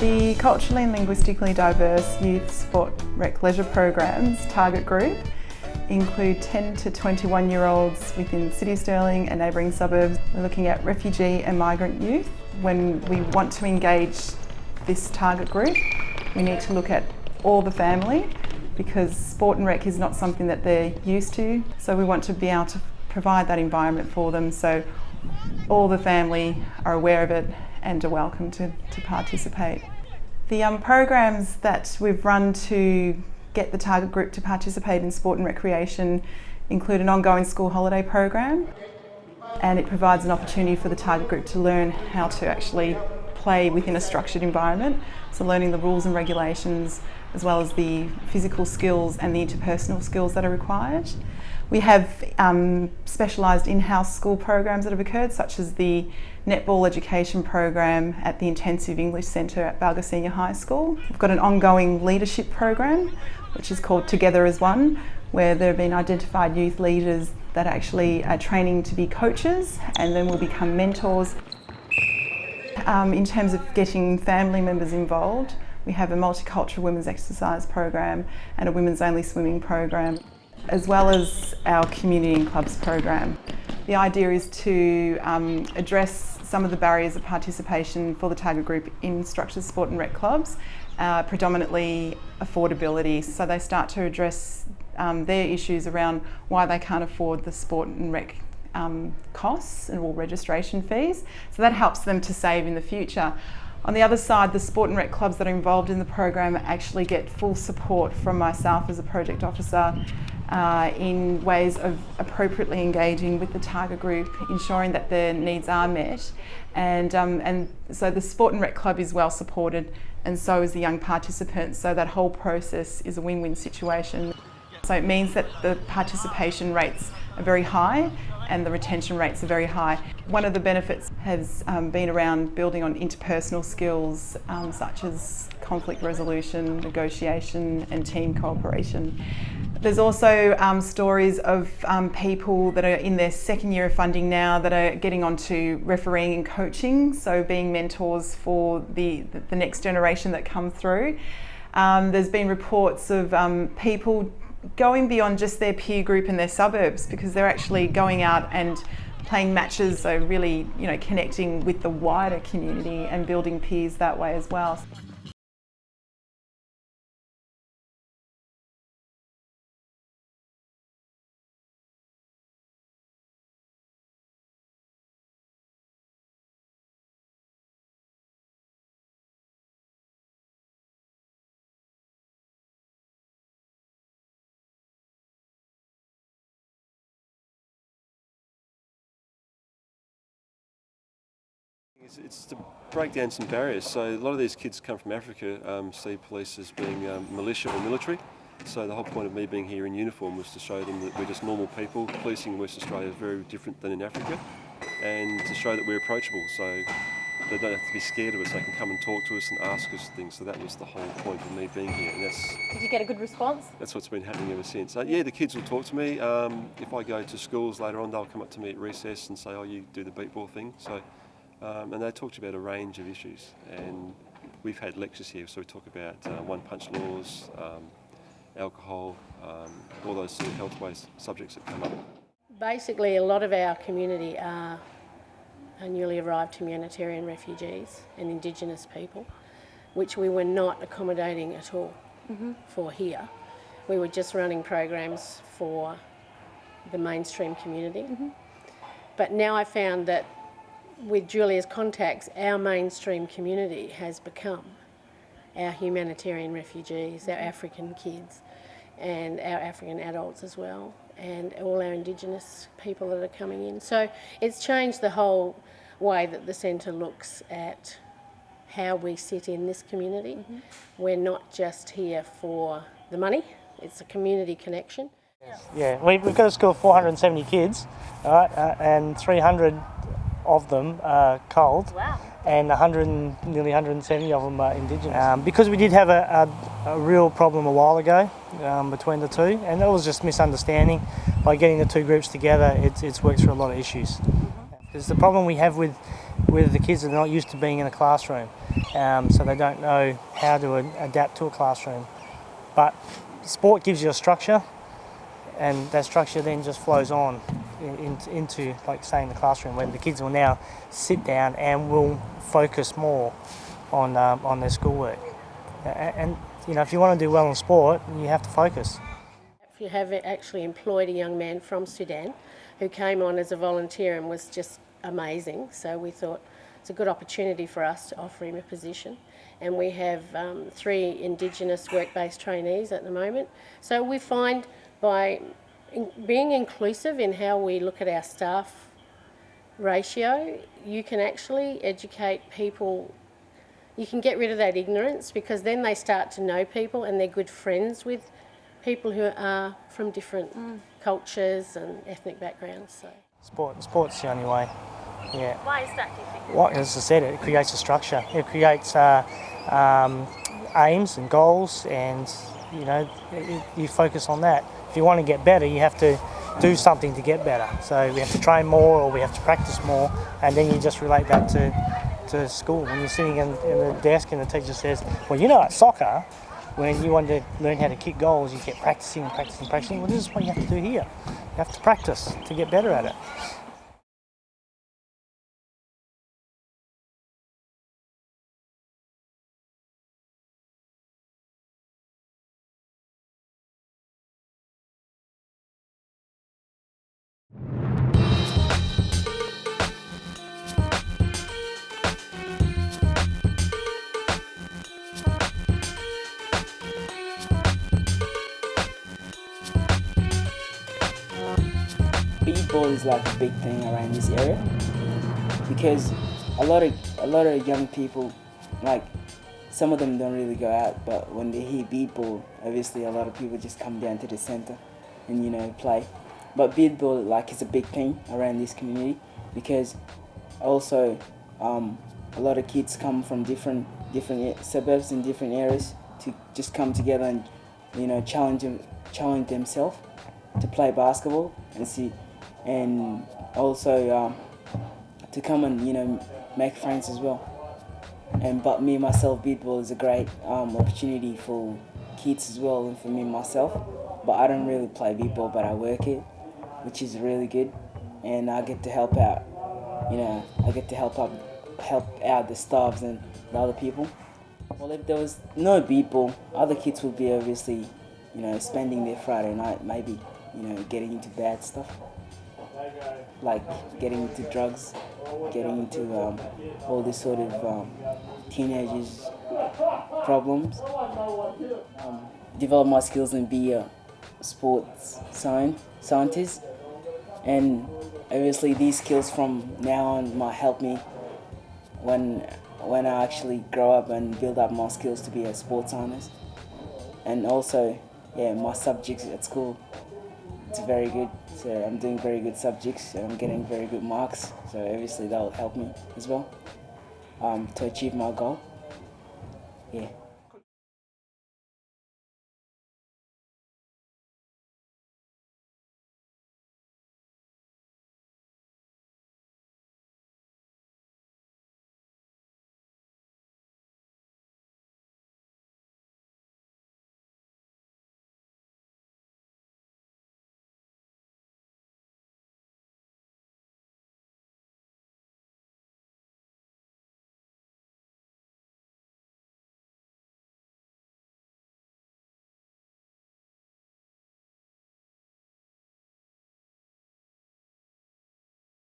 The culturally and linguistically diverse youth sport rec leisure programs target group include 10 to 21-year-olds within City of Stirling and neighbouring suburbs. We're looking at refugee and migrant youth. When we want to engage this target group, we need to look at all the family because sport and rec is not something that they're used to. So we want to be able to provide that environment for them so all the family are aware of it and are welcome to participate. The programs that we've run to get the target group to participate in sport and recreation include an ongoing school holiday program, and it provides an opportunity for the target group to learn how to actually play within a structured environment, so learning the rules and regulations as well as the physical skills and the interpersonal skills that are required. We have specialised in-house school programs that have occurred, such as the netball education program at the Intensive English Centre at Balga Senior High School. We've got an ongoing leadership program, which is called Together as One, where there have been identified youth leaders that actually are training to be coaches and then will become mentors. In terms of getting family members involved, we have a multicultural women's exercise program and a women's only swimming program, as well as our community and clubs program. The idea is to address some of the barriers of participation for the target group in structured sport and rec clubs, predominantly affordability. So they start to address their issues around why they can't afford the sport and rec costs and all registration fees. So that helps them to save in the future. On the other side, the sport and rec clubs that are involved in the program actually get full support from myself as a project officer in ways of appropriately engaging with the target group, ensuring that their needs are met. And so the sport and rec club is well supported, and so is the young participants. So that whole process is a win-win situation. So it means that the participation rates are very high and the retention rates are very high. One of the benefits has been around building on interpersonal skills such as conflict resolution, negotiation and team cooperation. There's also stories of people that are in their second year of funding now that are getting onto refereeing and coaching, so being mentors for the next generation that come through. There's been reports of people going beyond just their peer group and their suburbs because they're actually going out and playing matches, so really, connecting with the wider community and building peers that way as well. It's to break down some barriers. So a lot of these kids come from Africa, see police as being militia or military. So the whole point of me being here in uniform was to show them that we're just normal people. Policing in West Australia is very different than in Africa, and to show that we're approachable. So they don't have to be scared of us. They can come and talk to us and ask us things. So that was the whole point of me being here. And Did you get a good response? That's what's been happening ever since. Yeah, the kids will talk to me. If I go to schools later on, they'll come up to me at recess and say, "Oh, you do the beatball thing." So. And they talked about a range of issues, and we've had lectures here, so we talk about one-punch laws, alcohol, all those sort of health-based subjects that come up. Basically, a lot of our community are newly arrived humanitarian refugees and Indigenous people, which we were not accommodating at all for here. We were just running programs for the mainstream community. But now I found that with Julia's contacts, our mainstream community has become our humanitarian refugees, our African kids and our African adults as well, and all our Indigenous people that are coming in. So it's changed the whole way that the centre looks at how we sit in this community. We're not just here for the money, it's a community connection. Yeah, we've got a school of 470 kids, and 300 of them are CaLD, and nearly 170 of them are Indigenous. Because we did have a real problem a while ago between the two, and that was just misunderstanding. By getting the two groups together, it's worked through a lot of issues. Because the problem we have with the kids that are not used to being in a classroom. so they don't know how to adapt to a classroom. But sport gives you a structure, and that structure then just flows on into, like say, in the classroom, where the kids will now sit down and will focus more on their schoolwork. And you know, if you want to do well in sport, you have to focus. You have actually employed a young man from Sudan who came on as a volunteer and was just amazing. So we thought it's a good opportunity for us to offer him a position. And we have 3 Indigenous work-based trainees at the moment. So we find by being inclusive in how we look at our staff ratio, you can actually educate people. You can get rid of that ignorance, because then they start to know people and they're good friends with people who are from different cultures and ethnic backgrounds. So. Sport's the only way. Yeah. Why is that, do you think? Well, as I said, it creates a structure. It creates aims and goals, and you know, you focus on that. If you want to get better, you have to do something to get better. So we have to train more, or we have to practice more, and then you just relate that to school. When you're sitting in the desk and the teacher says, well, you know, at soccer, when you want to learn how to kick goals, you keep practicing. Well, this is what you have to do here. You have to practice to get better at it. Beadball is like a big thing around this area, because a lot of young people, like, some of them don't really go out, but when they hear beadball, obviously a lot of people just come down to the centre and, you know, play. But beadball, like, is a big thing around this community, because also a lot of kids come from different suburbs and different areas to just come together and, you know, challenge themselves to play basketball and see, and also to come and, you know, make friends as well. But me myself, beadball is a great opportunity for kids as well, and for me myself. But I don't really play beadball, but I work it, which is really good, and I get to help out. You know, I get to help out the staffs and the other people. Well, if there was no beadball, other kids would be obviously, you know, spending their Friday night maybe, you know, getting into bad stuff, like getting into drugs, getting into all this sort of teenagers problems. Develop my skills and be a sports scientist, and obviously these skills from now on might help me when I actually grow up and build up my skills to be a sports scientist. And also, yeah, my subjects at school, it's very good. So I'm doing very good subjects and I'm getting very good marks. So obviously that will help me as well to achieve my goal. Yeah.